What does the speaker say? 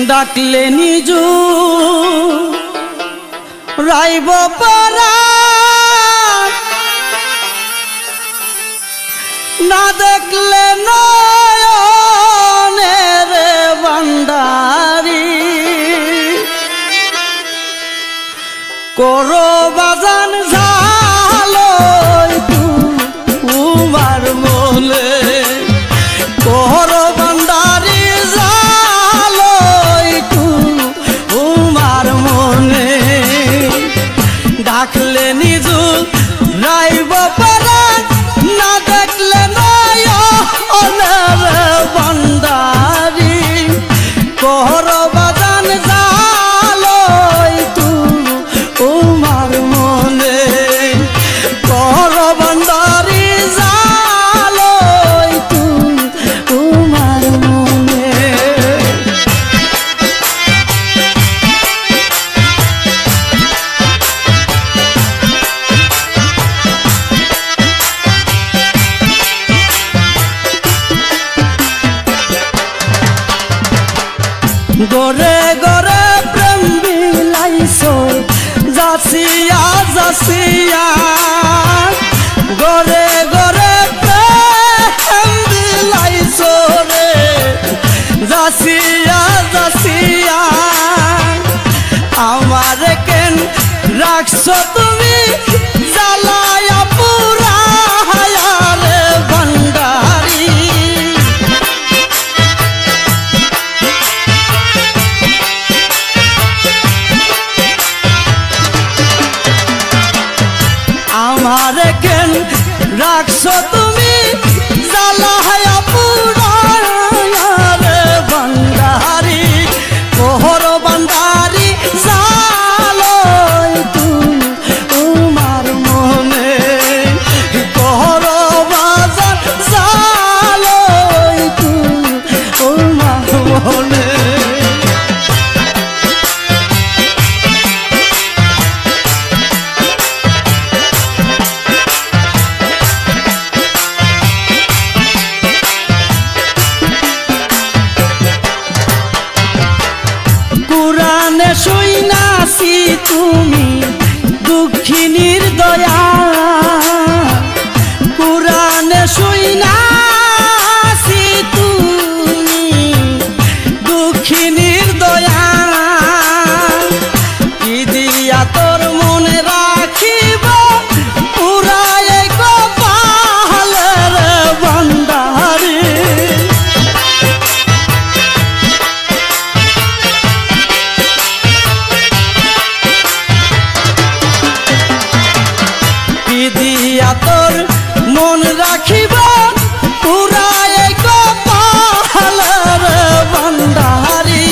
ডাকলে নিজু রাইব পারা না দেখলে নয়নের ভান্ডারি করো বাজান ঝালো তোমার মনে করো ভান্ডারি ঝালো তোমার মনে ডাকলে নিজু রাইব পারা না দেখলে নয়নের ভান্ডারি করো বাজান ঝালো তোমার মনে করো ভান্ডারি ঝালো তোমার মনে গরে গরে প্রেম বিলাইছো যাচিয়া যাচিয়া গরে গরে প্রেম বিলাইছো রে যাচিয়া যাচিয়া আমার কেন রাখছো তুমি জ্বালায়া পুরায়া রে ভান্ডারি আমার কেন রাখছো তুমি জ্বালায়া পুরায়া রে ভান্ডারি কোহর ভান্ডারি জ্বালো তোমার মনে কোহর বাজার জ্বালো তোমার মনে কুরানে শুইনাছি তুমি দুঃখিনীর দয়া কুরানে শুইনাছি তুমি দুঃখিনীর দয়া কি দিয়া তোর মনে রাখিব পুরায় কপালের ভান্ডারি দিয়া তোর মন রাখিব পুরায় কপালের ভান্ডারি